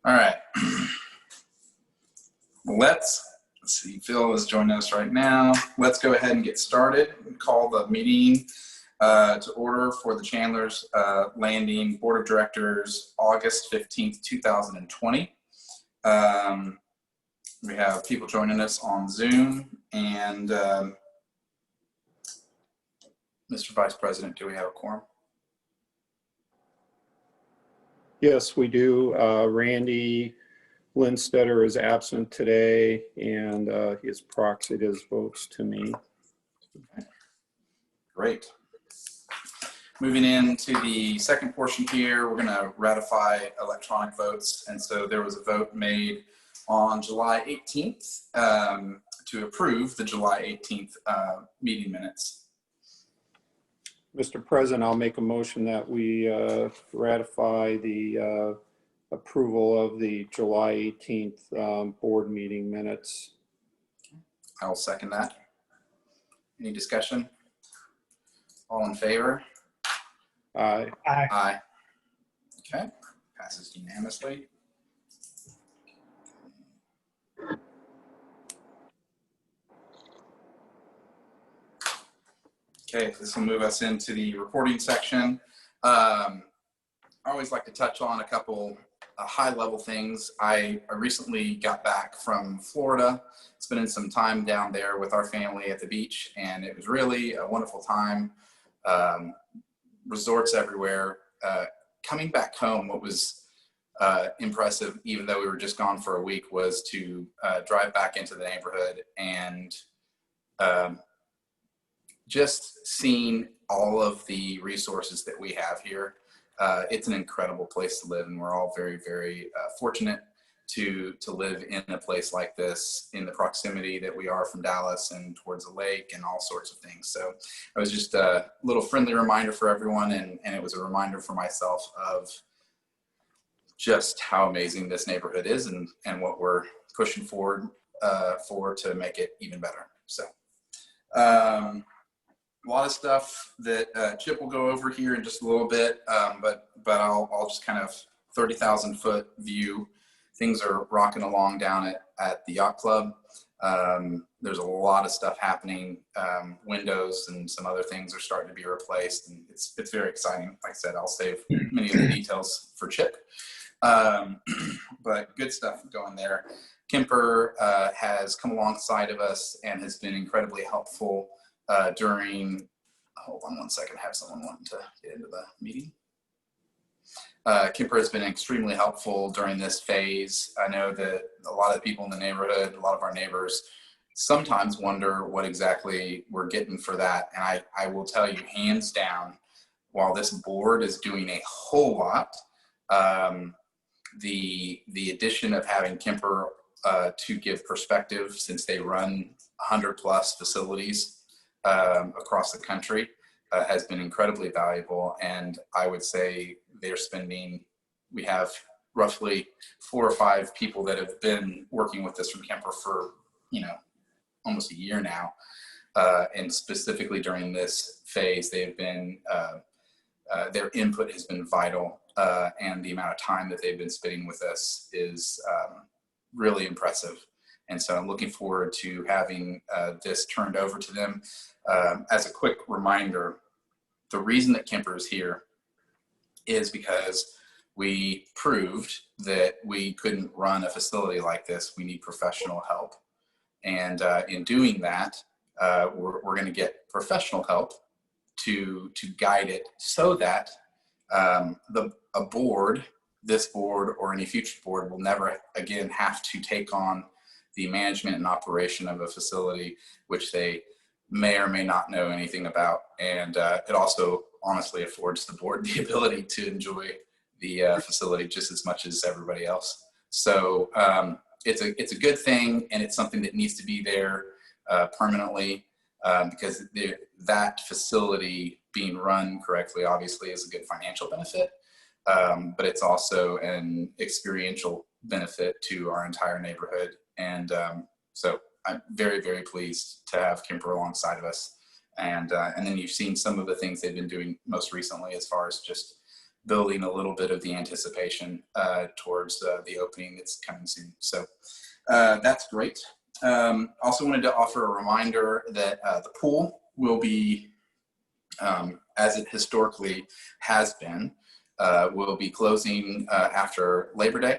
All right. Let's see, Phil is joining us right now. Let's go ahead and get started and call the meeting to order for the Chandlers Landing Board of Directors, August 15th, 2020. We have people joining us on Zoom, and Mr. Vice President, do we have a quorum? Yes, we do. Randy Lindstetter is absent today, and he has proxied his votes to me. Okay. Great. Moving into the second portion here, we're going to ratify electronic votes. And so there was a vote made on July 18th to approve the July 18th meeting minutes. Mr. President, I'll make a motion that we ratify the approval of the July 18th board meeting minutes. I'll second that. Any discussion? All in favor? Aye. Aye. Aye. Okay, passes unanimously. Okay, this will move us into the reporting section. I always like to touch on a couple high-level things. I recently got back from Florida, spending some time down there with our family at the beach, and it was really a wonderful time. Resorts everywhere. Coming back home, what was impressive, even though we were just gone for a week, was to drive back into the neighborhood and just seeing all of the resources that we have here. It's an incredible place to live, and we're all very, very fortunate to live in a place like this, in the proximity that we are from Dallas and towards the lake and all sorts of things. So it was just a little friendly reminder for everyone, and it was a reminder for myself of just how amazing this neighborhood is and what we're pushing forward for to make it even better. So a lot of stuff that Chip will go over here in just a little bit, but I'll just kind of 30,000 foot view. Things are rocking along down at the Yacht Club. There's a lot of stuff happening. Windows and some other things are starting to be replaced, and it's very exciting. Like I said, I'll save many of the details for Chip. But good stuff going there. Kemper has come alongside of us and has been incredibly helpful during, hold on one second, I have someone wanting to get into the meeting. Kemper has been extremely helpful during this phase. I know that a lot of people in the neighborhood, a lot of our neighbors, sometimes wonder what exactly we're getting for that. And I will tell you, hands down, while this board is doing a whole lot, the addition of having Kemper to give perspective, since they run 100+ facilities across the country, has been incredibly valuable. And I would say we have roughly 4 or 5 people that have been working with us from Kemper for, almost a year now. And specifically during this phase, they've been, their input has been vital. And the amount of time that they've been spending with us is really impressive. And so I'm looking forward to having this turned over to them. As a quick reminder, the reason that Kemper is here is because we proved that we couldn't run a facility like this. We need professional help. And in doing that, we're going to get professional help to guide it so that a board, this board or any future board, will never again have to take on the management and operation of a facility which they may or may not know anything about. And it also honestly affords the board the ability to enjoy the facility just as much as everybody else. So it's a good thing, and it's something that needs to be there permanently, because that facility being run correctly obviously is a good financial benefit, but it's also an experiential benefit to our entire neighborhood. And so I'm very, very pleased to have Kemper alongside of us. And then you've seen some of the things they've been doing most recently as far as just building a little bit of the anticipation towards the opening that's coming soon. So that's great. Also wanted to offer a reminder that the pool will be, as it historically has been, will be closing after Labor Day.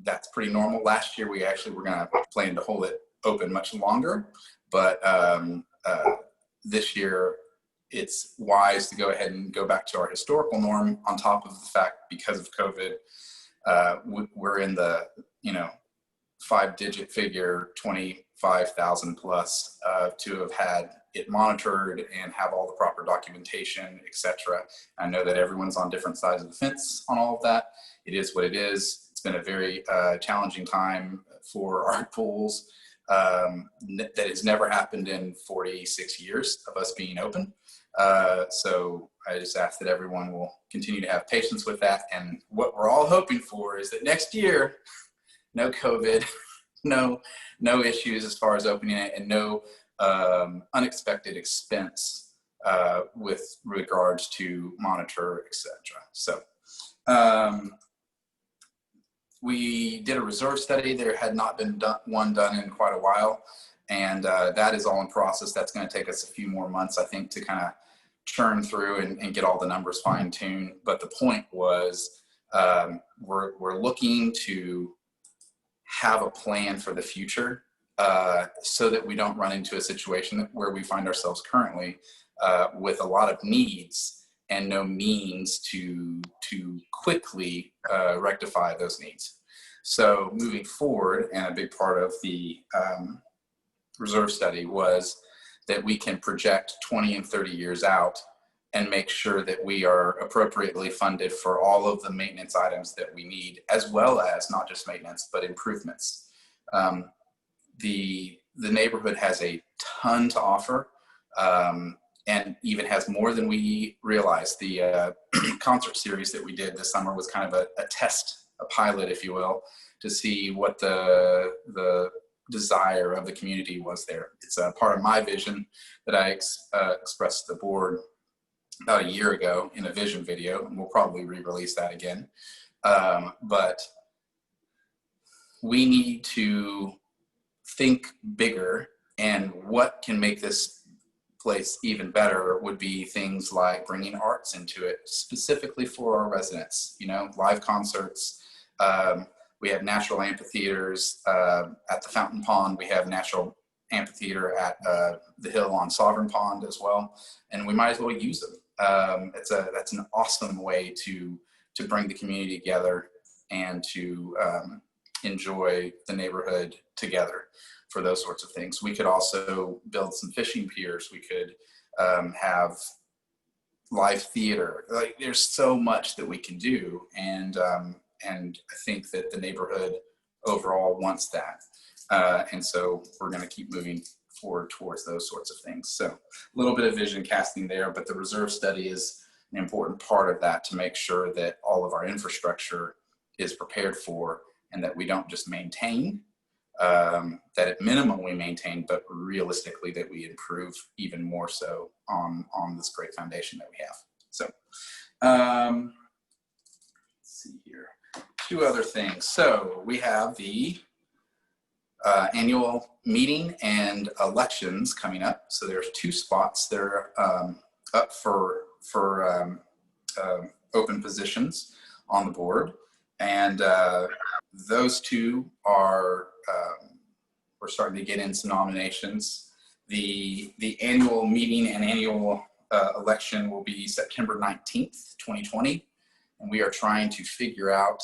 That's pretty normal. Last year, we actually were going to plan to hold it open much longer, but this year, it's wise to go ahead and go back to our historical norm, on top of the fact, because of COVID, we're in the, 5-digit figure, 25,000 plus, to have had it monitored and have all the proper documentation, etc. I know that everyone's on different sides of the fence on all of that. It is what it is. It's been a very challenging time for our pools. That has never happened in 46 years of us being open. So I just ask that everyone will continue to have patience with that. And what we're all hoping for is that next year, no COVID, no issues as far as opening it, and no unexpected expense with regards to monitor, etc. So we did a reserve study. There had not been one done in quite a while, and that is all in process. That's going to take us a few more months, I think, to kind of churn through and get all the numbers fine-tuned. But the point was, we're looking to have a plan for the future, so that we don't run into a situation where we find ourselves currently with a lot of needs and no means to quickly rectify those needs. So moving forward, and a big part of the reserve study was that we can project 20 and 30 years out and make sure that we are appropriately funded for all of the maintenance items that we need, as well as not just maintenance, but improvements. The neighborhood has a ton to offer, and even has more than we realized. The concert series that we did this summer was kind of a test, a pilot, if you will, to see what the desire of the community was there. It's a part of my vision that I expressed to the board about a year ago in a vision video, and we'll probably re-release that again. But we need to think bigger, and what can make this place even better would be things like bringing arts into it, specifically for our residents, live concerts. We have natural amphitheaters at the Fountain Pond. We have natural amphitheater at the hill on Sovereign Pond as well, and we might as well use them. That's an awesome way to bring the community together and to enjoy the neighborhood together for those sorts of things. We could also build some fishing piers. We could have live theater. Like, there's so much that we can do, and I think that the neighborhood overall wants that. And so we're going to keep moving forward towards those sorts of things. So a little bit of vision casting there, but the reserve study is an important part of that, to make sure that all of our infrastructure is prepared for, and that we don't just maintain, that at minimum we maintain, but realistically that we improve even more so on this great foundation that we have. So let's see here. Two other things. So we have the annual meeting and elections coming up. So there's 2 spots that are up for open positions on the board, and those 2 are we're starting to get in some nominations. The annual meeting and annual election will be September 19th, 2020, and we are trying to figure out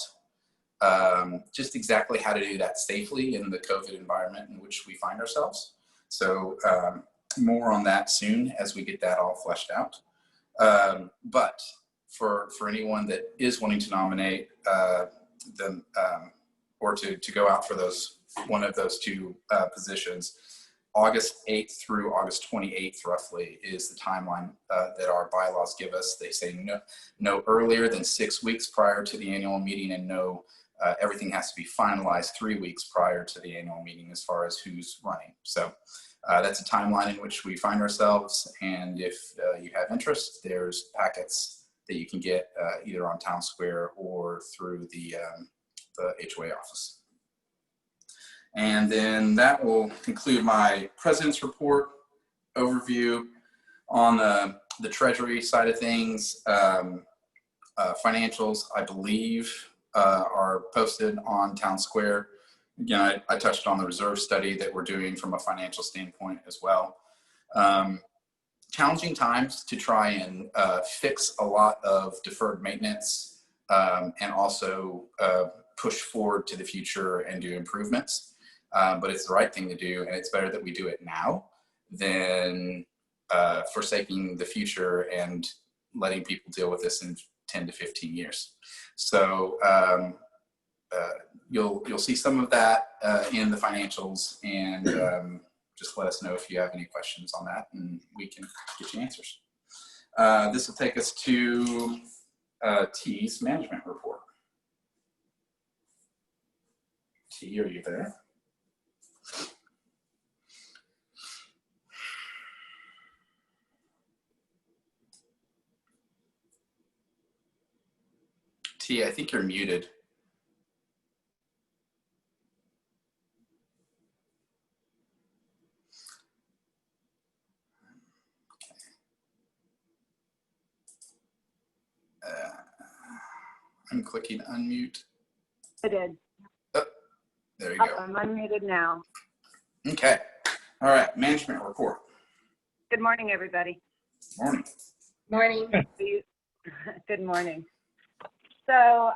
just exactly how to do that safely in the COVID environment in which we find ourselves. So more on that soon as we get that all fleshed out. But for anyone that is wanting to nominate them or to go out for one of those 2 positions, August 8th through August 28th roughly is the timeline that our bylaws give us. They say no earlier than 6 weeks prior to the annual meeting, and everything has to be finalized 3 weeks prior to the annual meeting as far as who's running. So that's a timeline in which we find ourselves, and if you have interest, there's packets that you can get either on Town Square or through the HOA office. And then that will conclude my President's Report overview. On the Treasury side of things, financials, I believe, are posted on Town Square. Again, I touched on the reserve study that we're doing from a financial standpoint as well. Challenging times to try and fix a lot of deferred maintenance and also push forward to the future and do improvements. But it's the right thing to do, and it's better that we do it now than forsaking the future and letting people deal with this in 10 to 15 years. So you'll see some of that in the financials, and just let us know if you have any questions on that, and we can get you answers. This will take us to T's management report. T, are you there? T, I think you're muted. I'm clicking unmute. I did. Oh, there you go. I'm unmuted now. Okay. All right. Management report. Good morning, everybody. Morning. Morning. Good morning. So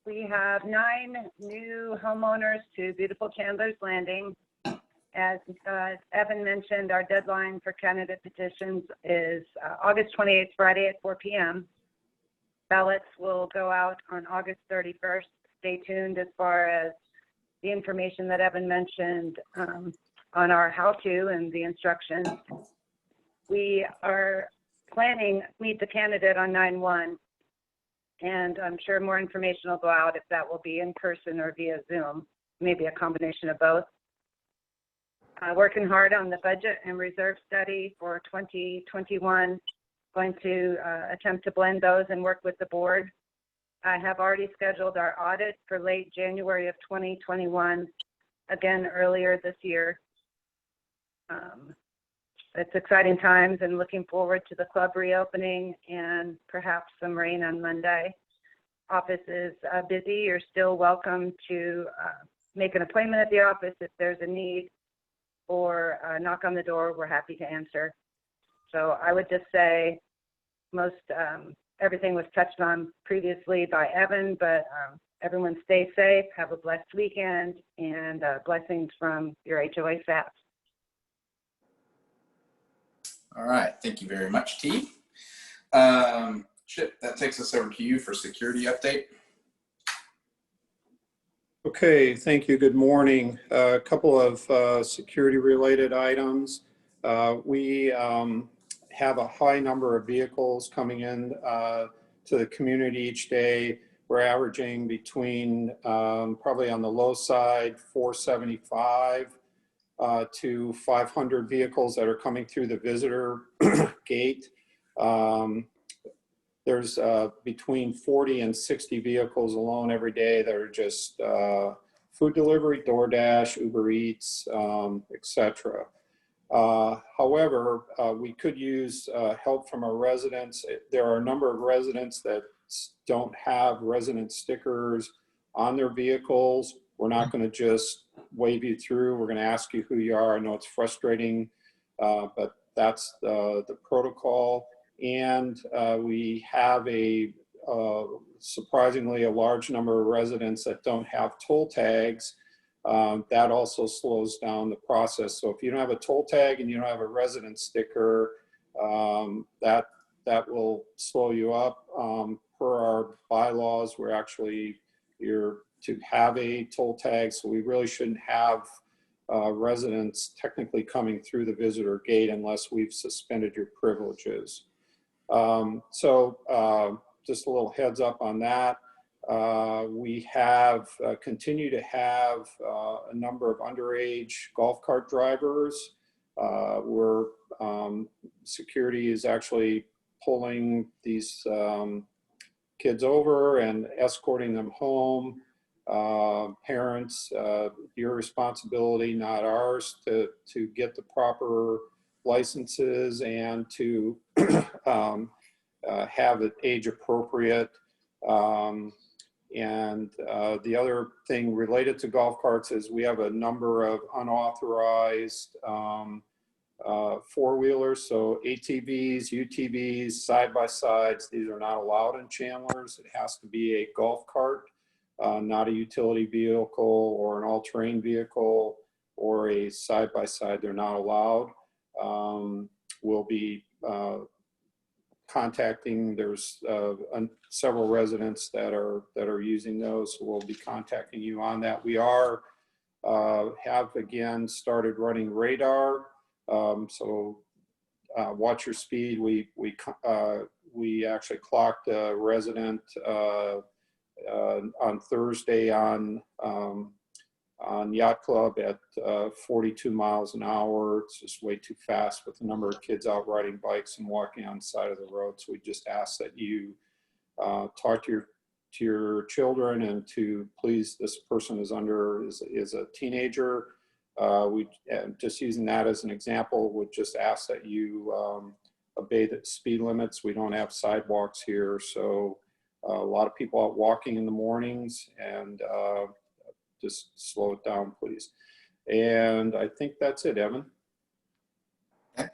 we have 9 new homeowners to beautiful Chandlers Landing. As Evan mentioned, our deadline for candidate petitions is August 28th, Friday at 4 p.m. Ballots will go out on August 31st. Stay tuned as far as the information that Evan mentioned on our how-to and the instructions. We are planning Meet the Candidate on 9/1, and I'm sure more information will go out if that will be in person or via Zoom, maybe a combination of both. Working hard on the budget and reserve study for 2021. Going to attempt to blend those and work with the board. I have already scheduled our audit for late January of 2021, again earlier this year. It's exciting times and looking forward to the club reopening and perhaps some rain on Monday. Office is busy. You're still welcome to make an appointment at the office if there's a need, or knock on the door. We're happy to answer. So I would just say most everything was touched on previously by Evan, but everyone stay safe, have a blessed weekend, and blessings from your HOA staff. All right. Thank you very much, T. Chip, that takes us over to you for security update. Okay, thank you. Good morning. A couple of security-related items. We have a high number of vehicles coming in to the community each day. We're averaging between probably on the low side 475 to 500 vehicles that are coming through the visitor gate. There's between 40 and 60 vehicles alone every day that are just food delivery, DoorDash, Uber Eats, etc. However, we could use help from our residents. There are a number of residents that don't have resident stickers on their vehicles. We're not going to just wave you through. We're going to ask you who you are. I know it's frustrating, but that's the protocol. And we have surprisingly a large number of residents that don't have toll tags. That also slows down the process. So if you don't have a toll tag and you don't have a resident sticker, that will slow you up. Per our bylaws, you're to have a toll tag, so we really shouldn't have residents technically coming through the visitor gate unless we've suspended your privileges. Just a little heads up on that. We have continue to have a number of underage golf cart drivers. Security is actually pulling these kids over and escorting them home. Parents, your responsibility, not ours, to get the proper licenses and to have it age appropriate. And the other thing related to golf carts is we have a number of unauthorized four-wheelers, so ATVs, UTVs, side-by-sides. These are not allowed in Chandlers. It has to be a golf cart, not a utility vehicle or an all-terrain vehicle or a side-by-side. They're not allowed. We'll be contacting, there's several residents that are using those, so we'll be contacting you on that. We have again started running radar, so watch your speed. We actually clocked a resident on Thursday on Yacht Club at 42 miles an hour. It's just way too fast with the number of kids out riding bikes and walking on the side of the road. So we just ask that you talk to your children and to please, this person is a teenager. Just using that as an example, would just ask that you obey the speed limits. We don't have sidewalks here, so a lot of people out walking in the mornings, and just slow it down, please. And I think that's it, Evan. Okay.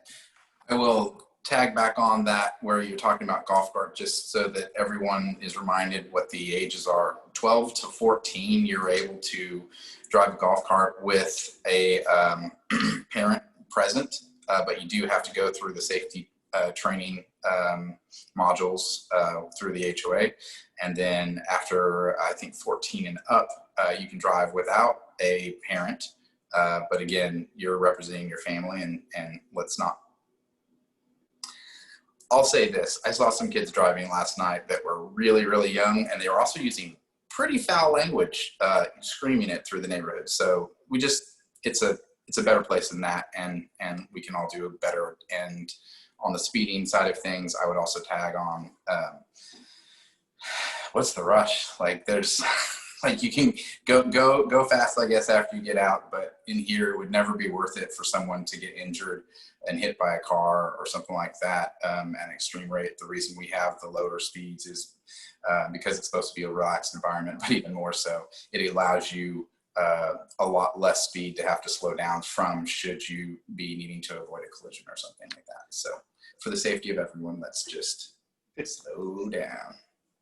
I will tag back on that where you're talking about golf cart, just so that everyone is reminded what the ages are. 12 to 14, you're able to drive a golf cart with a parent present, but you do have to go through the safety training modules through the HOA. And then after, I think, 14 and up, you can drive without a parent. But again, you're representing your family, and let's not. I'll say this. I saw some kids driving last night that were really, really young, and they were also using pretty foul language, screaming it through the neighborhood. So it's a better place than that, and we can all do better. And on the speeding side of things, I would also tag on, what's the rush? Like, there's like, you can go fast, I guess, after you get out, but in here it would never be worth it for someone to get injured and hit by a car or something like that at an extreme rate. The reason we have the lower speeds is because it's supposed to be a relaxed environment, but even more so, it allows you a lot less speed to have to slow down from, should you be needing to avoid a collision or something like that. So for the safety of everyone, let's just slow down.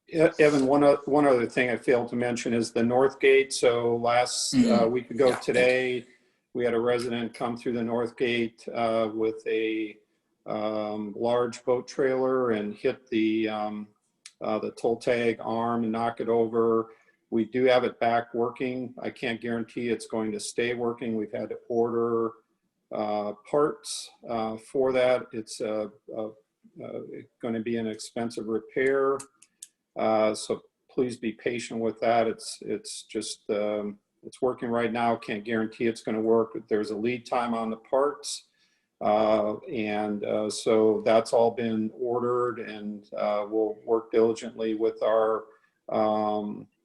Yeah, Evan, one other thing I failed to mention is the north gate. So last week ago today, we had a resident come through the north gate with a large boat trailer and hit the toll tag arm and knock it over. We do have it back working. I can't guarantee it's going to stay working. We've had to order parts for that. It's going to be an expensive repair. So please be patient with that. It's just, it's working right now. Can't guarantee it's going to work. There's a lead time on the parts. So that's all been ordered, and we'll work diligently with our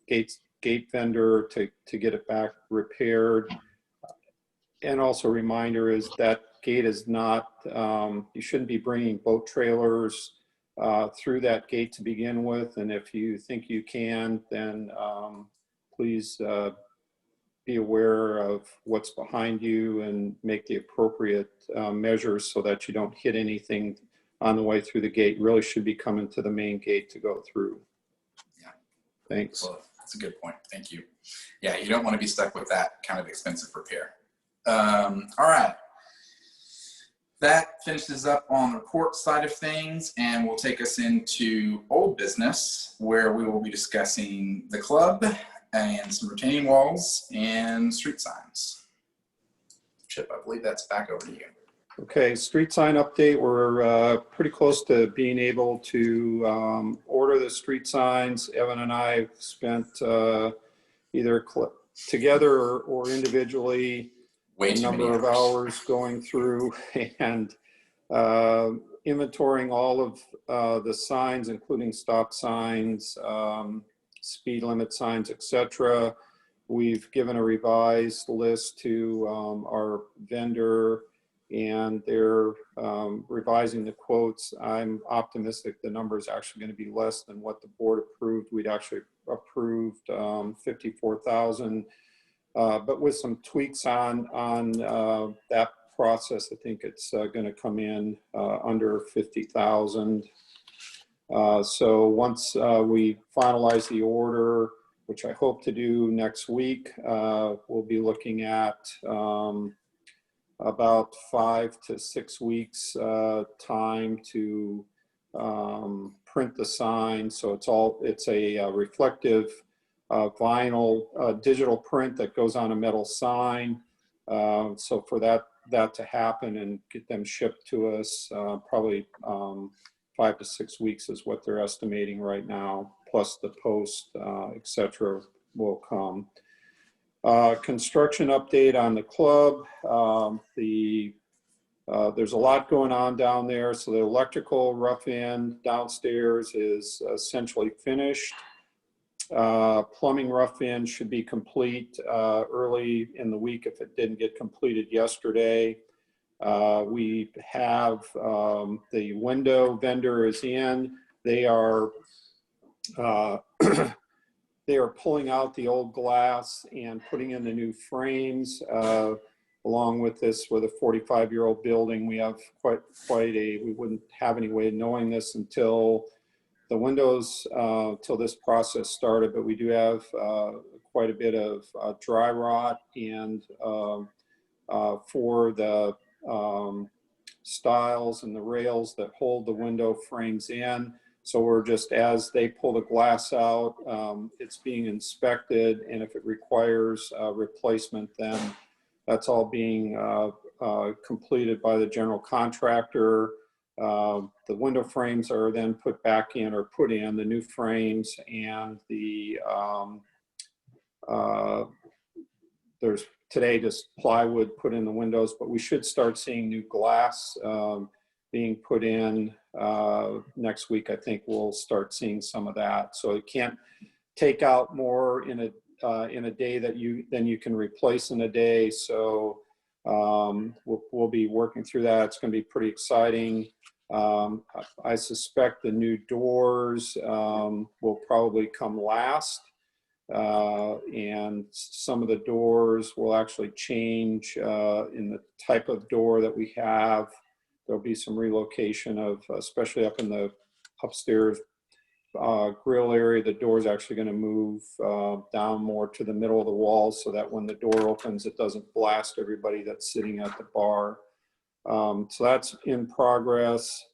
gate vendor to get it back repaired. And also a reminder is that gate is not, you shouldn't be bringing boat trailers through that gate to begin with. And if you think you can, then please be aware of what's behind you and make the appropriate measures so that you don't hit anything on the way through the gate. You really should be coming to the main gate to go through. Yeah. Thanks. Well, that's a good point. Thank you. Yeah, you don't want to be stuck with that kind of expensive repair. All right. That finishes up on the report side of things, and will take us into old business, where we will be discussing the club and some retaining walls and street signs. Chip, I believe that's back over to you. Okay, street sign update. We're pretty close to being able to order the street signs. Evan and I have spent either together or individually a number of hours going through and inventorying all of the signs, including stop signs, speed limit signs, etc. We've given a revised list to our vendor, and they're revising the quotes. I'm optimistic the number is actually going to be less than what the board approved. We'd actually approved 54,000, but with some tweaks on that process, I think it's going to come in under 50,000. So once we finalize the order, which I hope to do next week, we'll be looking at about 5 to 6 weeks time to print the sign. So it's a reflective vinyl digital print that goes on a metal sign. So for that to happen and get them shipped to us, probably 5 to 6 weeks is what they're estimating right now, plus the post, etc. will come. Construction update on the club. There's a lot going on down there. So the electrical rough end downstairs is essentially finished. Plumbing rough end should be complete early in the week if it didn't get completed yesterday. We have the window vendor is in. They are they are pulling out the old glass and putting in the new frames. Along with this, with a 45-year-old building, we have quite we wouldn't have any way of knowing this until the windows, till this process started, but we do have quite a bit of dry rot, and for the stiles and the rails that hold the window frames in. So we're just, as they pull the glass out, it's being inspected, and if it requires replacement, then that's all being completed by the general contractor. The window frames are then put back in, or put in the new frames, and the there's today just plywood put in the windows, but we should start seeing new glass being put in next week. I think we'll start seeing some of that. So it can't take out more in a day than you can replace in a day. So we'll be working through that. It's going to be pretty exciting. I suspect the new doors will probably come last. And some of the doors will actually change in the type of door that we have. There'll be some relocation of, especially up in the upstairs grill area, the door is actually going to move down more to the middle of the wall, so that when the door opens, it doesn't blast everybody that's sitting at the bar. So that's in progress.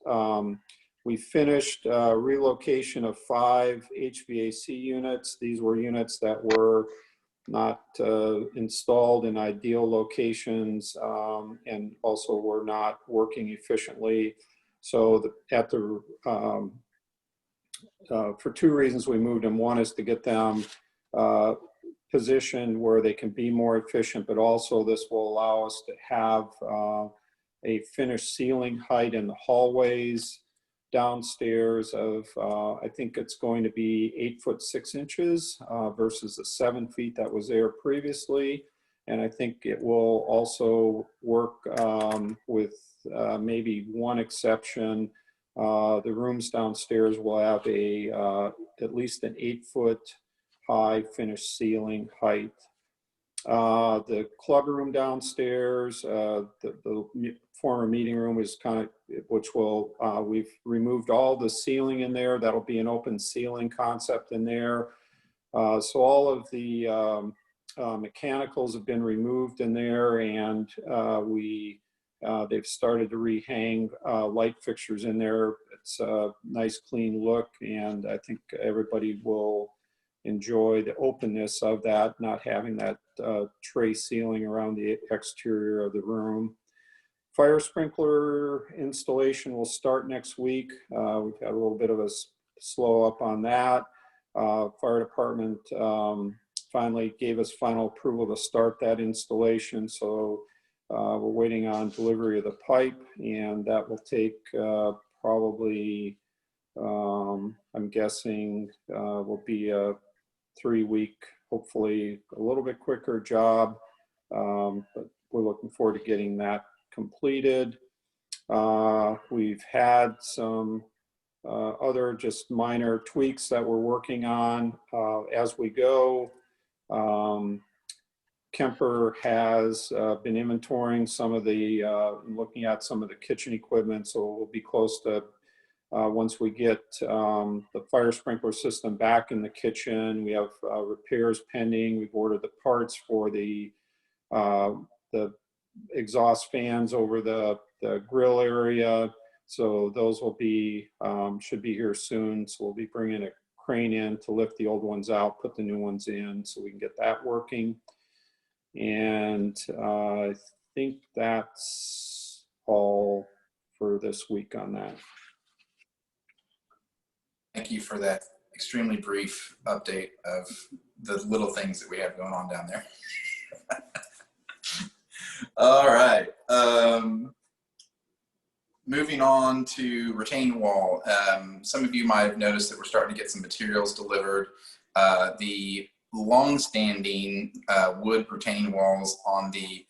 We finished relocation of 5 HVAC units. These were units that were not installed in ideal locations, and also were not working efficiently. So for 2 reasons we moved them. One is to get them positioned where they can be more efficient, but also this will allow us to have a finished ceiling height in the hallways downstairs of, I think it's going to be 8 foot 6 inches versus the 7 feet that was there previously. And I think it will also work with maybe one exception. The rooms downstairs will have at least an 8 foot high finished ceiling height. The club room downstairs, the former meeting room is we've removed all the ceiling in there. That'll be an open ceiling concept in there. So all of the mechanicals have been removed in there, and they've started to rehang light fixtures in there. It's a nice clean look, and I think everybody will enjoy the openness of that, not having that tray ceiling around the exterior of the room. Fire sprinkler installation will start next week. We've had a little bit of a slow up on that. Fire department finally gave us final approval to start that installation. So We're waiting on delivery of the pipe, and that will take probably, I'm guessing, will be a 3-week, hopefully a little bit quicker job, but we're looking forward to getting that completed. We've had some other just minor tweaks that we're working on as we go. Kemper has been inventorying some of the, looking at some of the kitchen equipment, so we'll be close to, once we get the fire sprinkler system back in the kitchen. We have repairs pending. We've ordered the parts for the exhaust fans over the grill area. So those will be, should be here soon. So we'll be bringing a crane in to lift the old ones out, put the new ones in so we can get that working. And I think that's all for this week on that. Thank you for that extremely brief update of the little things that we have going on down there. All right. Moving on to retaining wall. Some of you might have noticed that we're starting to get some materials delivered. The long-standing wood retaining walls on the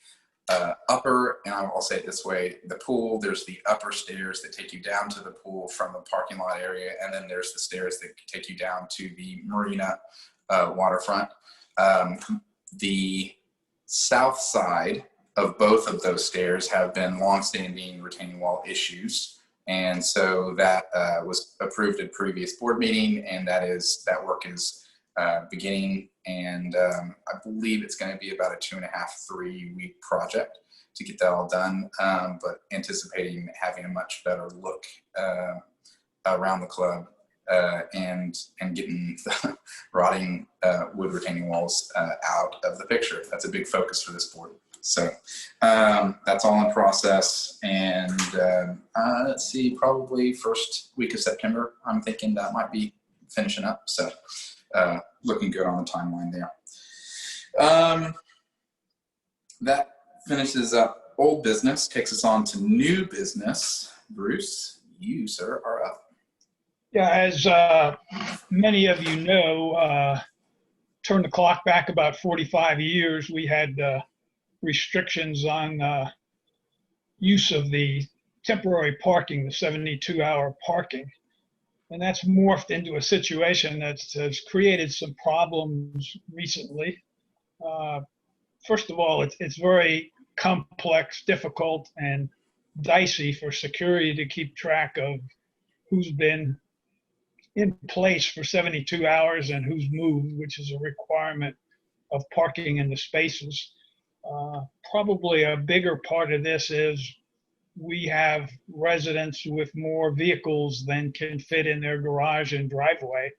upper, and I'll say it this way, the pool, there's the upper stairs that take you down to the pool from the parking lot area, and then there's the stairs that take you down to the marina waterfront. The south side of both of those stairs have been long-standing retaining wall issues, and so that was approved at previous board meeting, and that work is beginning, and I believe it's going to be about a 2.5-3 week project to get that all done, but anticipating having a much better look around the club and getting the rotting wood retaining walls out of the picture. That's a big focus for this board. So that's all in process, and let's see, probably first week of September, I'm thinking that might be finishing up. So looking good on the timeline there. That finishes up old business, takes us on to new business. Bruce, you, sir, are up. Yeah, as many of you know, turn the clock back about 45 years, we had restrictions on use of the temporary parking, the 72-hour parking. And that's morphed into a situation that has created some problems recently. First of all, it's very complex, difficult, and dicey for security to keep track of who's been in place for 72 hours and who's moved, which is a requirement of parking in the spaces. Probably a bigger part of this is we have residents with more vehicles than can fit in their garage and driveway,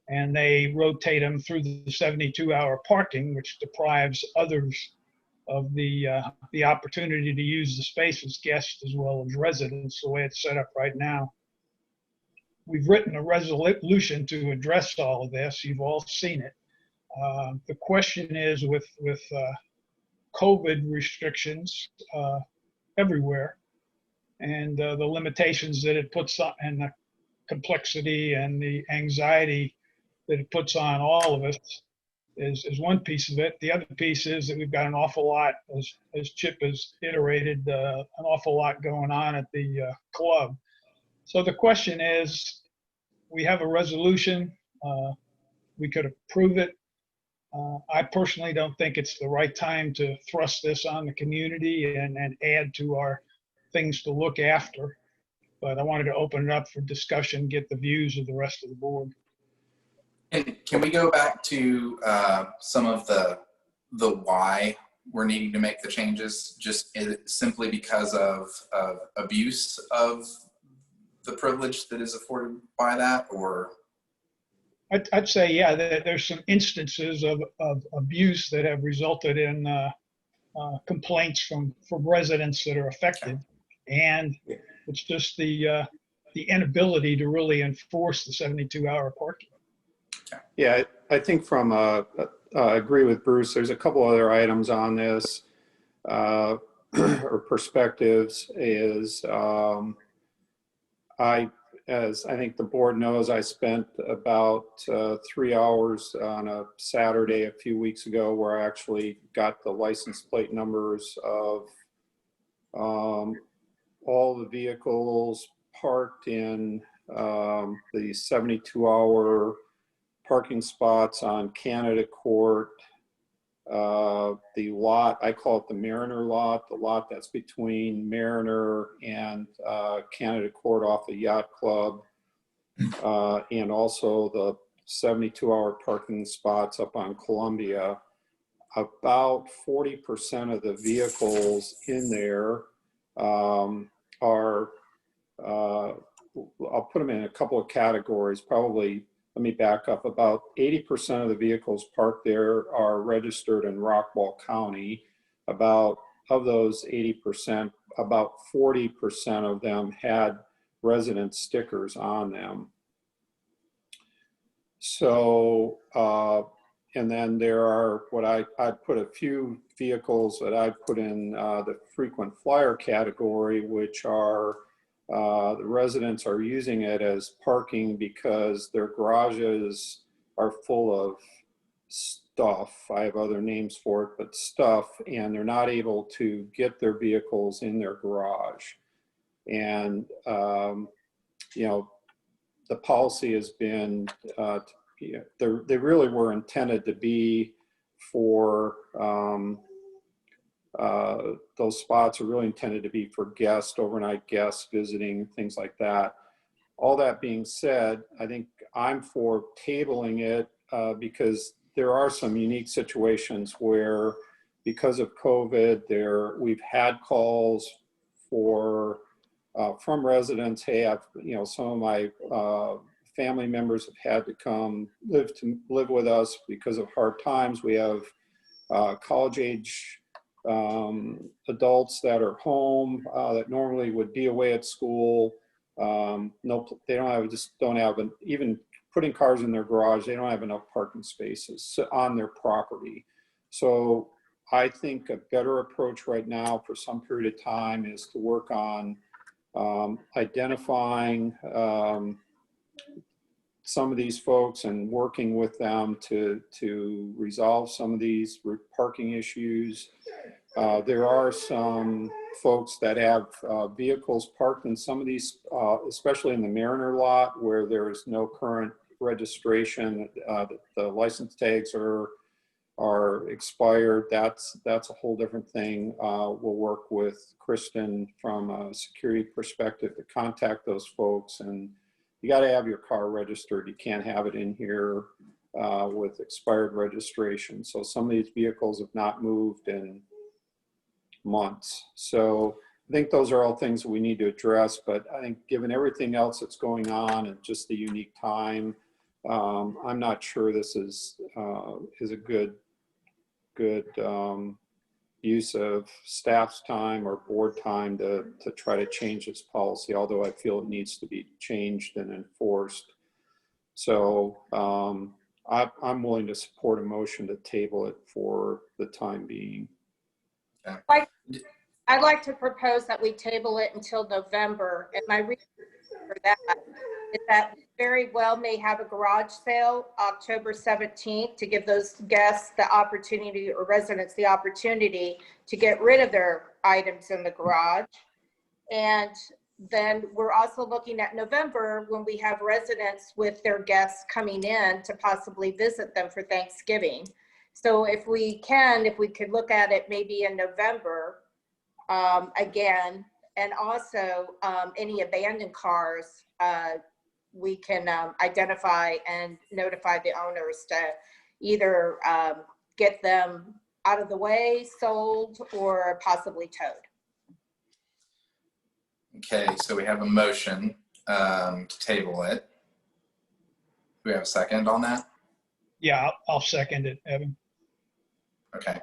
and they rotate them through the 72-hour parking, which deprives others of the opportunity to use the spaces, guests as well as residents, the way it's set up right now. We've written a resolution to address all of this. You've all seen it. The question is, with COVID restrictions everywhere, and the limitations that it puts on, and the complexity and the anxiety that it puts on all of us is one piece of it. The other piece is that we've got an awful lot, as Chip has iterated, an awful lot going on at the club. So the question is, we have a resolution. We could approve it. I personally don't think it's the right time to thrust this on the community and add to our things to look after. But I wanted to open it up for discussion, get the views of the rest of the board. And can we go back to some of the why we're needing to make the changes? Just simply because of abuse of the privilege that is afforded by that, or? I'd say, yeah, there's some instances of abuse that have resulted in complaints from residents that are affected, and it's just the inability to really enforce the 72-hour parking. Yeah, I think from I agree with Bruce. There's a couple other items on this. or perspectives is as I think the board knows, I spent about 3 hours on a Saturday a few weeks ago where I actually got the license plate numbers of all the vehicles parked in the 72-hour parking spots on Canada Court, the lot, I call it the Mariner lot, the lot that's between Mariner and Canada Court off the Yacht Club, and also the 72-hour parking spots up on Columbia. About 40% of the vehicles in there are, I'll put them in a couple of categories, probably. Let me back up. About 80% of the vehicles parked there are registered in Rockwall County. Of those 80%, about 40% of them had resident stickers on them. So, and then there are what I put a few vehicles that I put in the frequent flyer category, which are the residents are using it as parking because their garages are full of stuff. I have other names for it, but stuff, and they're not able to get their vehicles in their garage. And, you know, the policy has been, they really were intended to be for, those spots are really intended to be for guests, overnight guests visiting, things like that. All that being said, I think I'm for tabling it because there are some unique situations where, because of COVID, we've had calls for from residents. Hey, some of my family members have had to come live with us because of hard times. We have college age adults that are home that normally would be away at school. No, they don't have even putting cars in their garage. They don't have enough parking spaces on their property. So I think a better approach right now for some period of time is to work on identifying some of these folks and working with them to resolve some of these parking issues. There are some folks that have vehicles parked in some of these, especially in the Mariner lot where there is no current registration. The license tags are expired. That's a whole different thing. We'll work with Kristen from a security perspective to contact those folks, and you got to have your car registered. You can't have it in here with expired registration. So some of these vehicles have not moved in months. So I think those are all things that we need to address, but I think given everything else that's going on and just the unique time, I'm not sure this is a good use of staff's time or board time to try to change this policy, although I feel it needs to be changed and enforced. So I'm willing to support a motion to table it for the time being. I'd like to propose that we table it until November, and my reason for that is that we very well may have a garage sale October 17th to give those guests the opportunity, or residents the opportunity, to get rid of their items in the garage. And then we're also looking at November when we have residents with their guests coming in to possibly visit them for Thanksgiving. So if we could look at it maybe in November again, and also any abandoned cars, we can identify and notify the owners to either get them out of the way, sold, or possibly towed. Okay, so we have a motion to table it. Do we have a second on that? Yeah, I'll second it, Evan. Okay.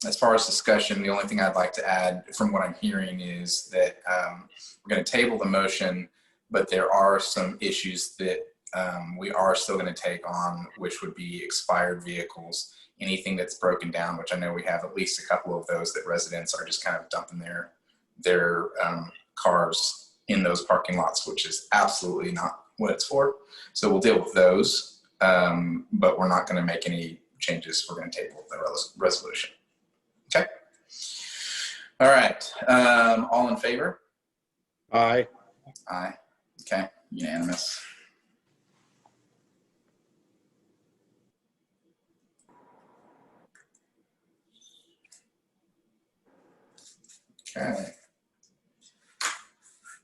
As far as discussion, the only thing I'd like to add from what I'm hearing is that we're going to table the motion, but there are some issues that we are still going to take on, which would be expired vehicles, anything that's broken down, which I know we have at least a couple of those that residents are just kind of dumping their cars in those parking lots, which is absolutely not what it's for. So we'll deal with those, but we're not going to make any changes. We're going to table the resolution. Okay. All right. All in favor? Aye. Aye. Okay. Unanimous. Okay.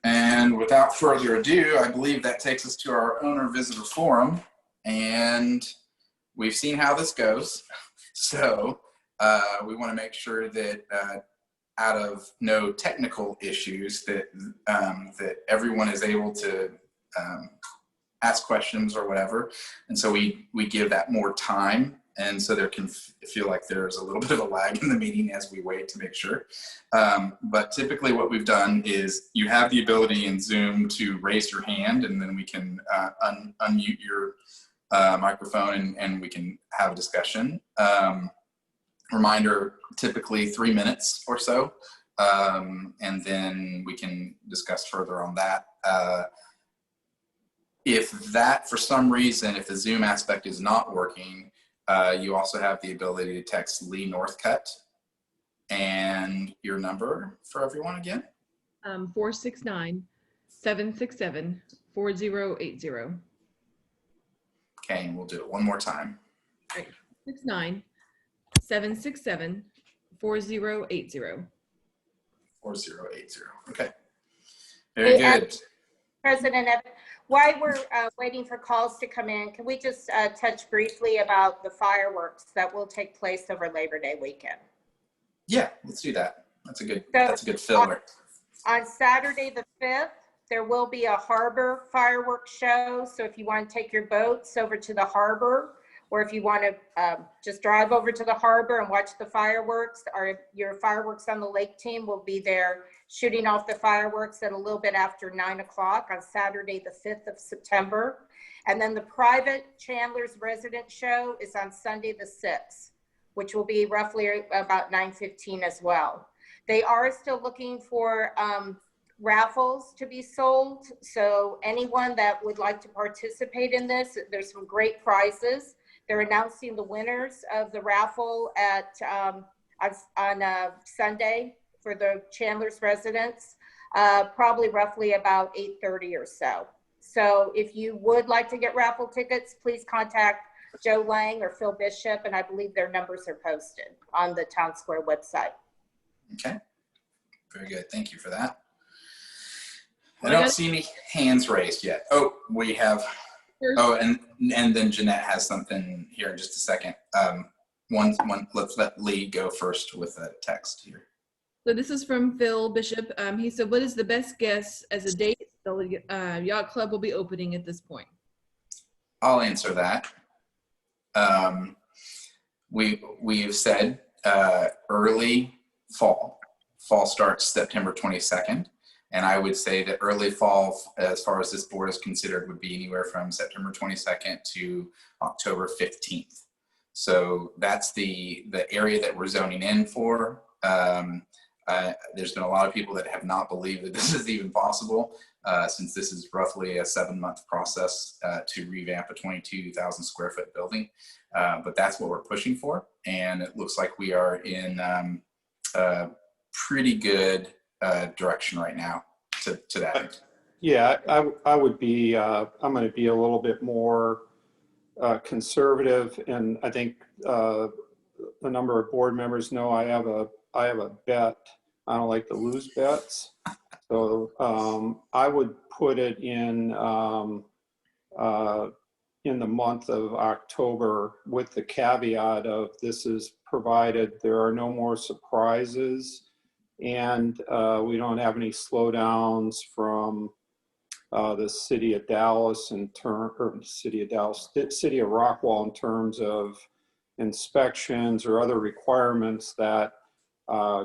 And without further ado, I believe that takes us to our owner visitor forum, and we've seen how this goes. So we want to make sure that out of no technical issues that that everyone is able to ask questions or whatever. And so we give that more time. And so there can feel like there's a little bit of a lag in the meeting as we wait to make sure. But typically what we've done is you have the ability in Zoom to raise your hand, and then we can unmute your microphone and we can have a discussion. Reminder, typically 3 minutes or so. And then we can discuss further on that. If that, for some reason, if the Zoom aspect is not working, you also have the ability to text Lee Northcutt. And your number for everyone again? 469-767-4080. Okay, and we'll do it one more time. 469-767-4080. 4080. Okay. Very good. President, while we're waiting for calls to come in, can we just touch briefly about the fireworks that will take place over Labor Day weekend? Yeah, let's do that. That's a good filler. On Saturday the 5th, there will be a harbor fireworks show. So if you want to take your boats over to the harbor, or if you want to just drive over to the harbor and watch the fireworks, or your fireworks on the lake team will be there shooting off the fireworks at a little bit after 9 o'clock on Saturday, the 5th of September. And then the private Chandlers resident show is on Sunday, the 6th, which will be roughly about 9:15 as well. They are still looking for raffles to be sold. So anyone that would like to participate in this, there's some great prizes. They're announcing the winners of the raffle at on Sunday for the Chandlers residents, probably roughly about 8:30 or so. So if you would like to get raffle tickets, please contact Joe Lang or Phil Bishop, and I believe their numbers are posted on the Town Square website. Okay. Very good. Thank you for that. I don't see any hands raised yet. Oh, we have. Oh, and then Jeanette has something here in just a second. Let's let Lee go first with a text here. So this is from Phil Bishop. He said, what is the best guess as a date the Yacht Club will be opening at this point? I'll answer that. We have said early fall. Fall starts September 22nd. And I would say that early fall, as far as this board is considered, would be anywhere from September 22nd to October 15th. So that's the area that we're zoning in for. There's been a lot of people that have not believed that this is even possible, since this is roughly a 7-month process to revamp a 22,000 square foot building. But that's what we're pushing for. And it looks like we are in pretty good direction right now to that end. Yeah, I would be, I'm going to be a little bit more conservative, and I think a number of board members know I have a bet. I don't like to lose bets. So I would put it in the month of October, with the caveat of this is provided there are no more surprises and we don't have any slowdowns from the city of Dallas city of Rockwall in terms of inspections or other requiremements that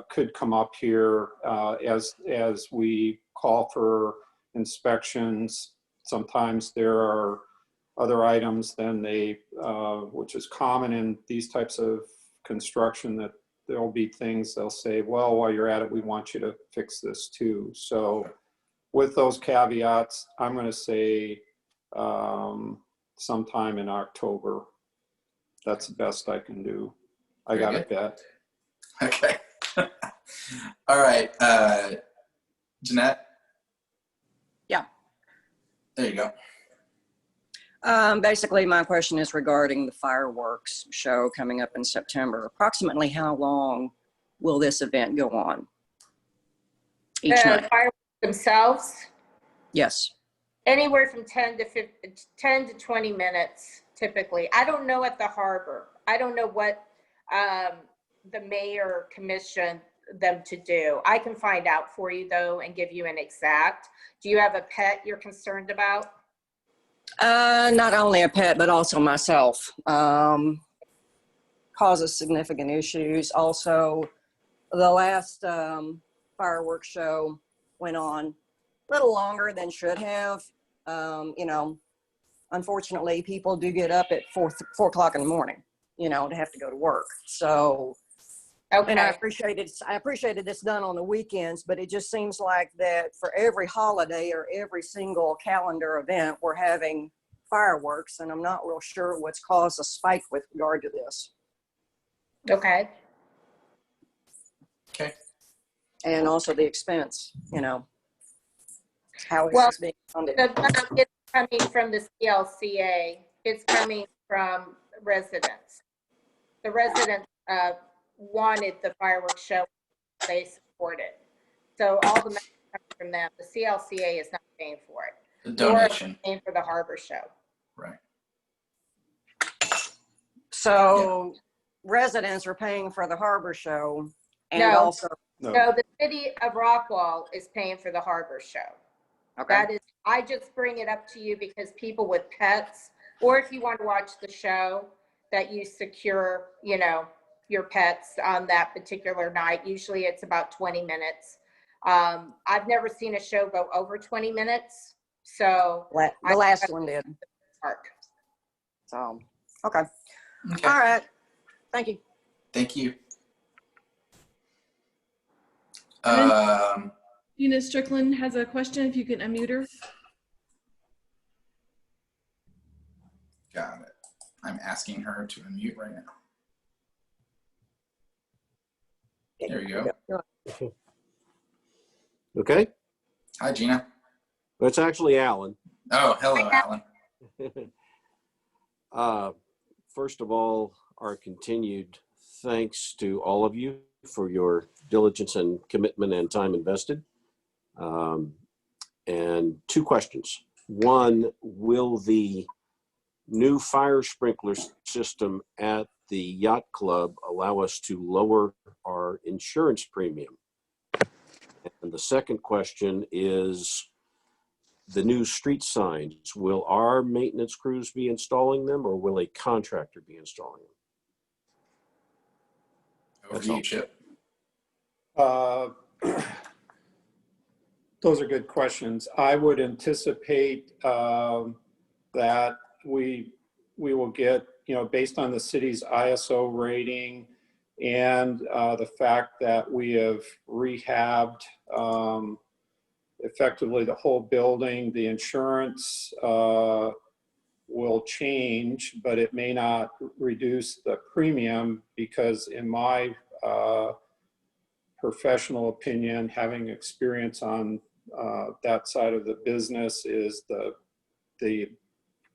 could come up here as we call for inspections. Sometimes there are other items, then they, which is common in these types of construction, that there'll be things they'll say, well, while you're at it, we want you to fix this too. So with those caveats, I'm going to say sometime in October. That's the best I can do. I got a bet. Okay. All right. Jeanette? Yeah. There you go. Basically, my question is regarding the fireworks show coming up in September. Approximately how long will this event go on? Each The night? fireworks themselves, Yes. anywhere from 10 to 20 minutes typically. I don't know at the harbor. I don't know what the mayor commissioned them to do. I can find out for you though and give you an exact. Do you have a pet you're concerned about? Not only a pet, but also myself. Causes significant issues. Also, the last fireworks show went on a little longer than should have. You know, unfortunately, people do get up at 4 o'clock in the morning, you know, to have to go to work. So, Okay. and I appreciated this done on the weekends, but it just seems like that for every holiday or every single calendar event, we're having fireworks, and I'm not real sure what's caused a spike with regard to this. Okay. Okay. And also the expense, you know, how is Well, this being funded? The money is coming from the CLCA. It's coming from residents. The residents wanted the fireworks show. They support it. So all the money comes from them. The CLCA is not paying for it. The donation. Paying for the harbor show. Right. So residents are paying for the harbor show, and No. also, So the city of Rockwall is paying for the harbor show. okay, That is, I just bring it up to you because people with pets, or if you want to watch the show, that you secure, you know, your pets on that particular night. Usually it's about 20 minutes. I've never seen a show go over 20 minutes. So the last one did. park. So, okay. Okay. All right. Thank you. Thank you. Gina Strickland has a question, if you can unmute her. Got it. I'm asking her to unmute right now. There you go. Okay, Hi, Gina. it's actually Alan. Oh, hello, Alan. First of all, our continued thanks to all of you for your diligence and commitment and time invested. And two questions. One, will the new fire sprinkler system at the Yacht Club allow us to lower our insurance premium? And the second question is the new street signs. Will our maintenance crews be installing them, or will a contractor be installing them? Over to you, Chip. Those are good questions. I would anticipate that we will get, you know, based on the city's ISO rating and the fact that we have rehabbed effectively the whole building, the insurance will change, but it may not reduce the premium, because in my professional opinion, having experience on that side of the business, is the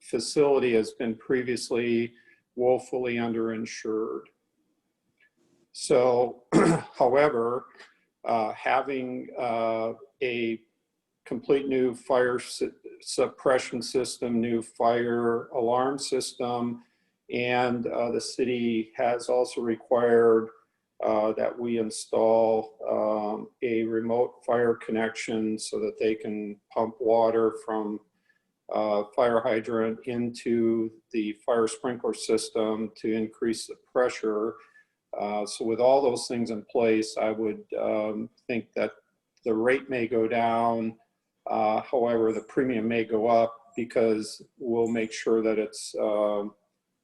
facility has been previously woefully underinsured. So, however, having a complete new fire suppression system, new fire alarm system, and the city has also required that we install a remote fire connection so that they can pump water from fire hydrant into the fire sprinkler system to increase the pressure. So with all those things in place, I would think that the rate may go down. However, the premium may go up, because we'll make sure that it's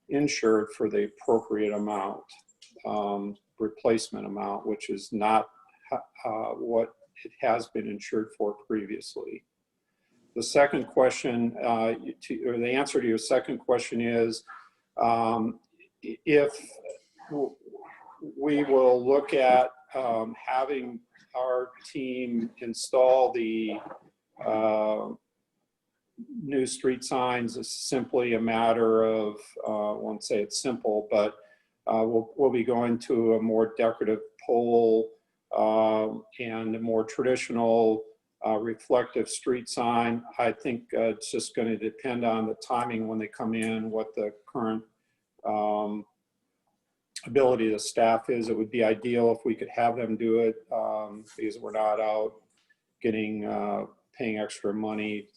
insured for the appropriate amount, replacement amount, which is not what it has been insured for previously. The second question, or the answer to your second question is, if we will look at having our team install the new street signs is simply a matter of, I won't say it's simple, but we'll be going to a more decorative pole and a more traditional reflective street sign. I think it's just going to depend on the timing when they come in, what the current ability of the staff is. It would be ideal if we could have them do it because we're not out getting paying extra money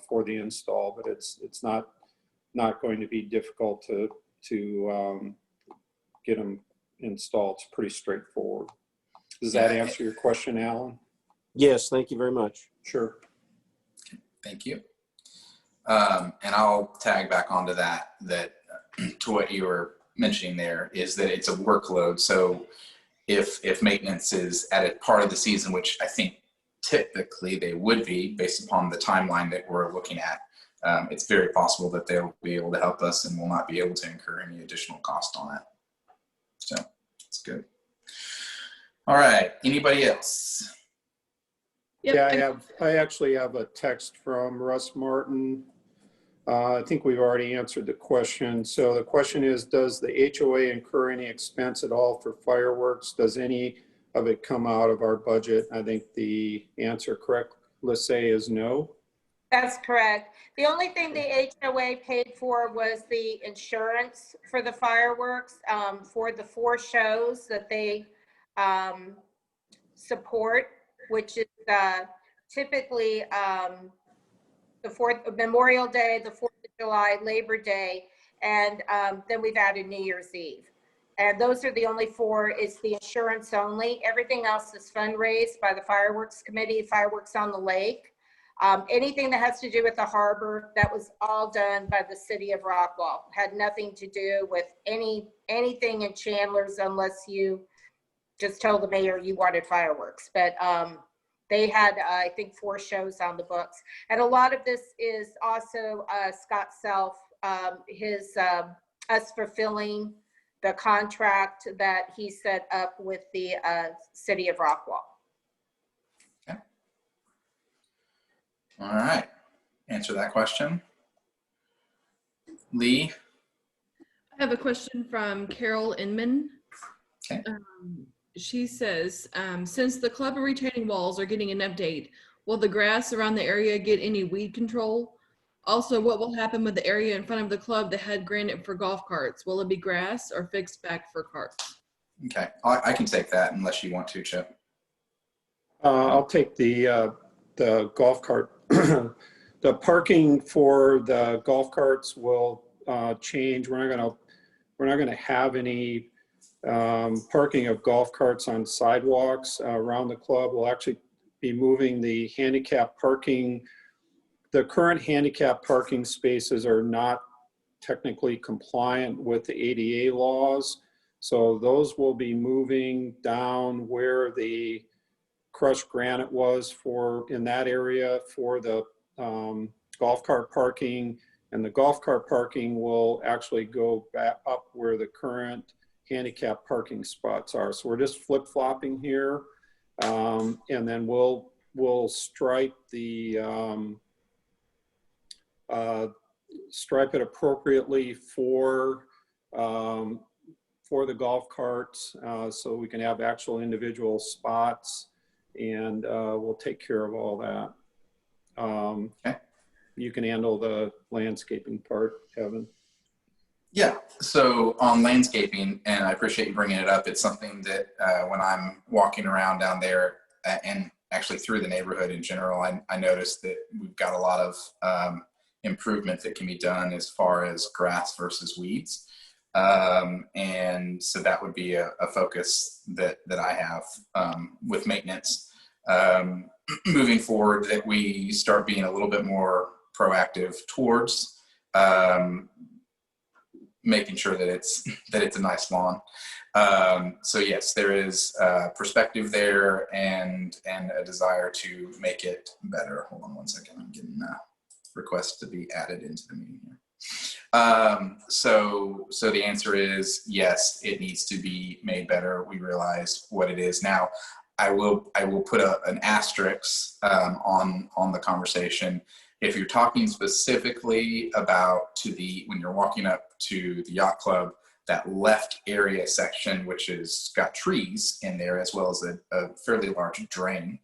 for the install, but it's not going to be difficult to get them installed. It's pretty straightforward. Does that answer your question, Alan? Yes, thank you very much. Sure. Thank you. And I'll tag back onto that to what you were mentioning there, is that it's a workload. So if maintenance is at a part of the season, which I think typically they would be based upon the timeline that we're looking at, it's very possible that they'll be able to help us and we'll not be able to incur any additional cost on it. So it's good. All right, anybody else? Yep. Yeah, I actually have a text from Russ Martin. I think we've already answered the question. So the question is, does the HOA incur any expense at all for fireworks? Does any of it come out of our budget? I think the answer, correct, let's say, is no. That's correct. The only thing the HOA paid for was the insurance for the fireworks, for the 4 shows that they support, which is typically the Memorial Day, the 4th of July, Labor Day, and then we've added New Year's Eve. And those are the only 4. It's the insurance only. Everything else is fundraised by the fireworks committee, fireworks on the lake. Anything that has to do with the harbor, that was all done by the city of Rockwall. Had nothing to do with anything in Chandlers unless you just told the mayor you wanted fireworks. But they had, I think, 4 shows on the books. And a lot of this is also Scott Self, us fulfilling the contract that he set up with the city of Rockwall. Okay. All right. Answer that question. Lee? I have a question from Carol Inman. Okay. She says, since the club and retaining walls are getting an update, will the grass around the area get any weed control? Also, what will happen with the area in front of the club that had granite for golf carts? Will it be grass or fixed back for carts? Okay, I can take that unless you want to, Chip. I'll take the golf cart. The parking for the golf carts will change. We're not gonna have any parking of golf carts on sidewalks around the club. We'll actually be moving the handicap parking. The current handicap parking spaces are not technically compliant with the ADA laws. So those will be moving down where the crushed granite was in that area for the golf cart parking. And the golf cart parking will actually go back up where the current handicap parking spots are. So we're just flip-flopping here. And then we'll stripe stripe it appropriately for the golf carts, so we can have actual individual spots, and we'll take care of all that. Okay. You can handle the landscaping part, Kevin. Yeah, so on landscaping, and I appreciate you bringing it up, it's something that when I'm walking around down there and actually through the neighborhood in general, I noticed that we've got a lot of improvement that can be done as far as grass versus weeds. And so that would be a focus that I have with maintenance. Moving forward, that we start being a little bit more proactive towards making sure that it's a nice lawn. So yes, there is perspective there and a desire to make it better. Hold on one second. I'm getting a request to be added into the meeting here. So the answer is yes, it needs to be made better. We realize what it is now. I will put an asterisk on the conversation. If you're talking specifically about when you're walking up to the Yacht Club, that left area section, which has got trees in there, as well as a fairly large drain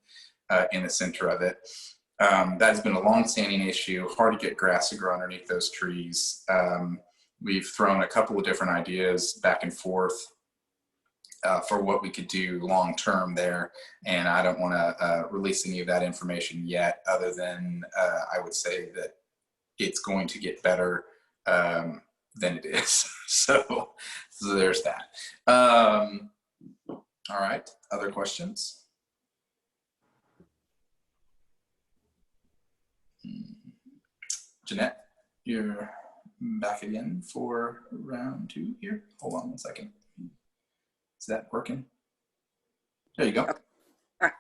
in the center of it. That has been a long-standing issue, hard to get grass to grow underneath those trees. We've thrown a couple of different ideas back and forth for what we could do long-term there, and I don't want to release any of that information yet, other than I would say that it's going to get better than it is. So there's that. All right, other questions? Jeanette, you're back again for round 2 here. Hold on one second. Is that working? There you go. Okay. All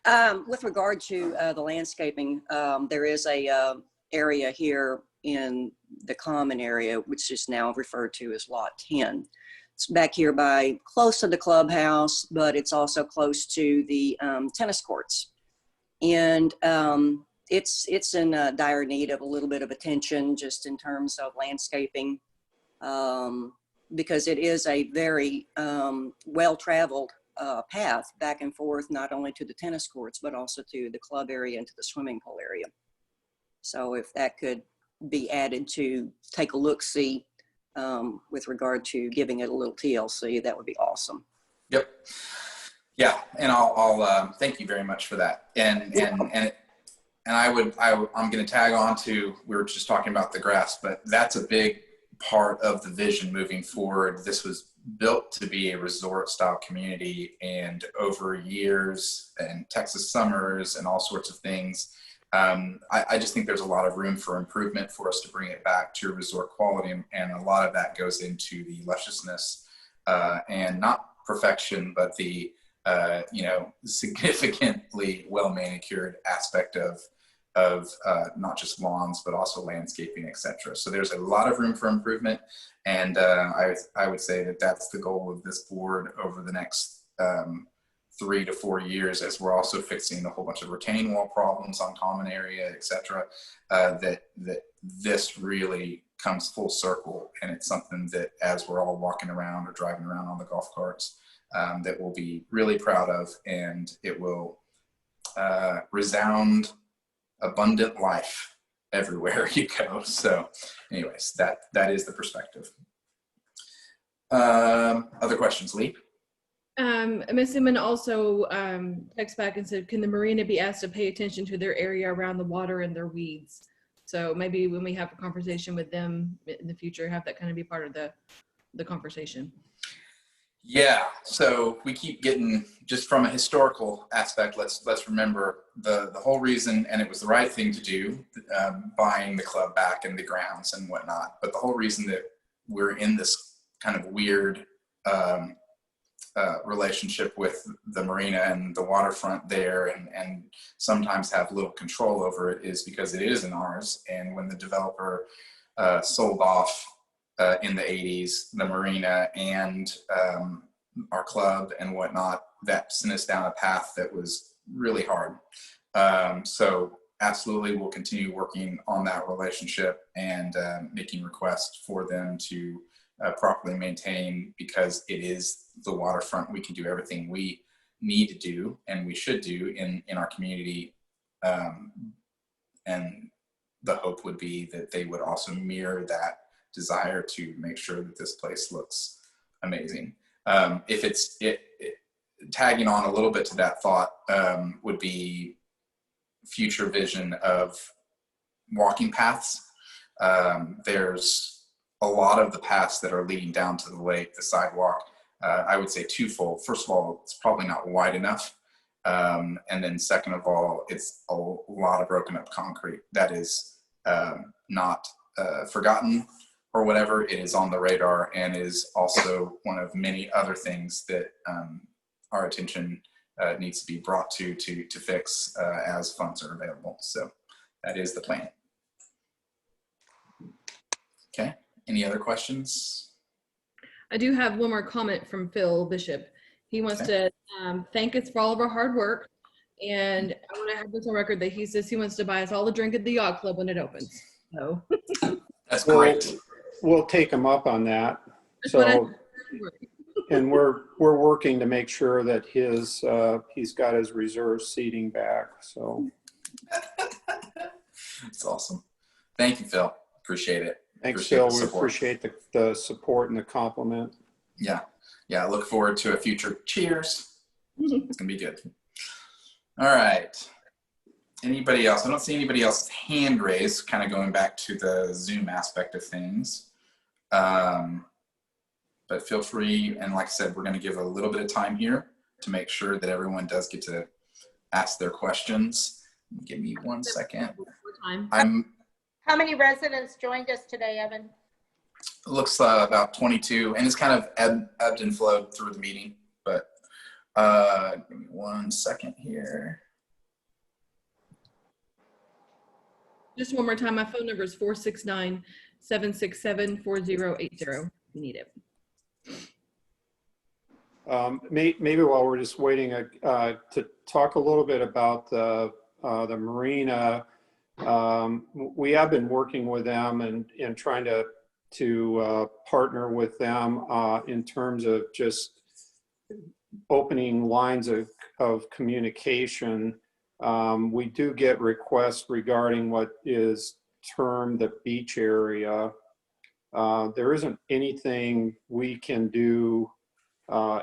right. With regard to the landscaping, there is a area here in the common area, which is now referred to as Lot 10. It's back here by close to the clubhouse, but it's also close to the tennis courts. And it's in dire need of a little bit of attention just in terms of landscaping, because it is a very well-traveled path back and forth, not only to the tennis courts, but also to the club area and to the swimming pool area. So if that could be added to take a look-see with regard to giving it a little TLC, that would be awesome. Yep. Yeah, and I'll thank you very much for that. And I'm going to tag on to, we were just talking about the grass, but that's a big part of the vision moving forward. This was built to be a resort style community, and over years and Texas summers and all sorts of things, I just think there's a lot of room for improvement for us to bring it back to resort quality, and a lot of that goes into the lusciousness and not perfection, but the significantly well manicured aspect of not just lawns, but also landscaping, etc. So there's a lot of room for improvement. And I would say that that's the goal of this board over the next 3 to 4 years, as we're also fixing a whole bunch of retaining wall problems on common area, etc. That this really comes full circle. And it's something that as we're all walking around or driving around on the golf carts, that we'll be really proud of, and it will resound abundant life everywhere you go. So anyways, that is the perspective. Other questions, Lee? Ms. Inman also texted back and said, can the marina be asked to pay attention to their area around the water and their weeds? So maybe when we have a conversation with them in the future, have that kind of be part of the conversation. Yeah, so we keep getting, just from a historical aspect, let's remember the whole reason, and it was the right thing to do, buying the club back and the grounds and whatnot, but the whole reason that we're in this kind of weird relationship with the marina and the waterfront there, and sometimes have little control over it, is because it isn't ours. And when the developer sold off in the 80s, the marina and our club and whatnot, that sent us down a path that was really hard. So absolutely, we'll continue working on that relationship and making requests for them to properly maintain, because it is the waterfront. We can do everything we need to do and we should do in our community. And the hope would be that they would also mirror that desire to make sure that this place looks amazing. If it's tagging on a little bit to that thought, would be future vision of walking paths. There's a lot of the paths that are leading down to the lake, the sidewalk, I would say twofold. First of all, it's probably not wide enough. And then second of all, it's a lot of broken up concrete that is not forgotten or whatever. It is on the radar and is also one of many other things that our attention needs to be brought to fix as funds are available. So that is the plan. Okay, any other questions? I do have one more comment from Phil Bishop. He wants to thank us for all of our hard work. And I want to have this on record that he says he wants to buy us all a drink at the Yacht Club when it opens. So that's great. We'll take him up on that. So, and we're working to make sure that his he's got his reserve seating back. So it's awesome. Thank you, Phil. Appreciate it. Thanks, appreciate Phil. We appreciate the support and the compliment. Yeah. Yeah. I look forward to a future cheers. It's going to be good. All right. Anybody else? I don't see anybody else's hand raised, kind of going back to the Zoom aspect of things. But feel free. And like I said, we're going to give a little bit of time here to make sure that everyone does get to ask their questions. Give me 1 second. How many residents joined us today, Evan? It looks about 22, and it's kind of ebbed and flowed through the meeting, but give me 1 second here. just one more time, my phone number is 469-767-4080 if you need it. Maybe while we're just waiting to talk a little bit about the marina, we have been working with them and trying to partner with them in terms of just opening lines of communication. We do get requests regarding what is termed the beach area. There isn't anything we can do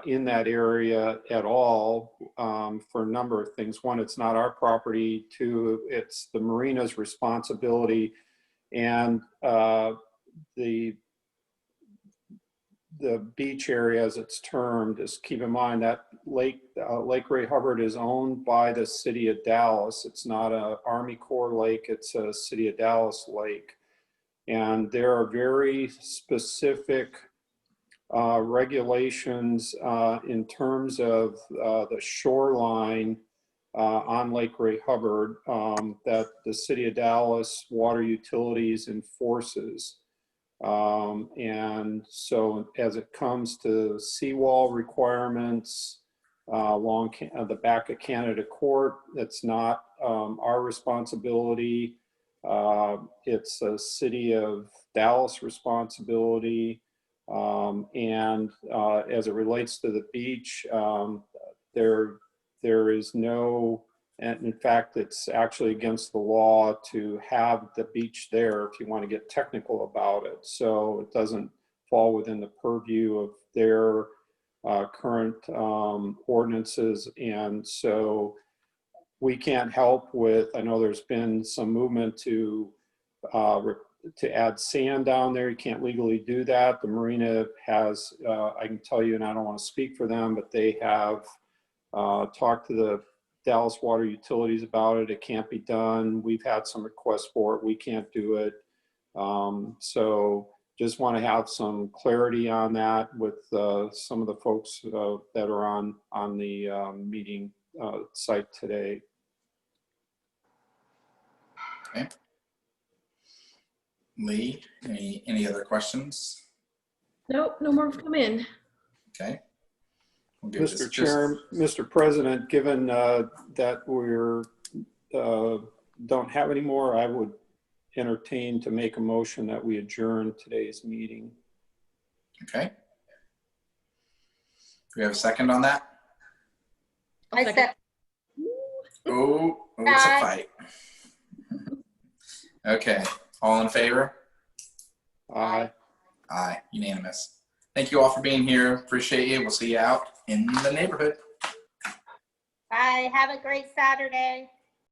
in that area at all for a number of things. One, it's not our property. Two, it's the marina's responsibility. And the beach area, as it's termed, is, keep in mind that Lake Ray Hubbard is owned by the city of Dallas. It's not an Army Corps lake, it's a city of Dallas lake. And there are very specific regulations in terms of the shoreline on Lake Ray Hubbard that the city of Dallas Water Utilities enforces. And so as it comes to seawall requirements along the back of Canada Court, it's not our responsibility. It's a city of Dallas responsibility. And as it relates to the beach, there is no, and in fact, it's actually against the law to have the beach there if you want to get technical about it. So it doesn't fall within the purview of their current ordinances. And so we can't help with, I know there's been some movement to add sand down there. You can't legally do that. The marina has, I can tell you, and I don't want to speak for them, but they have talked to the Dallas Water Utilities about it. It can't be done. We've had some requests for it. We can't do it. So just want to have some clarity on that with some of the folks that are on the meeting site today. Okay. Lee, any other questions? Nope, no more come in. Okay. Mr. Chair, Mr. President, given that we're don't have any more, I would entertain to make a motion that we adjourn today's meeting. Okay. Do we have a second on that? I second. Oh, it's a fight. Okay. All in favor? Aye. Aye. Unanimous. Thank you all for being here. Appreciate you. We'll see you out in the neighborhood. Bye. Have a great Saturday.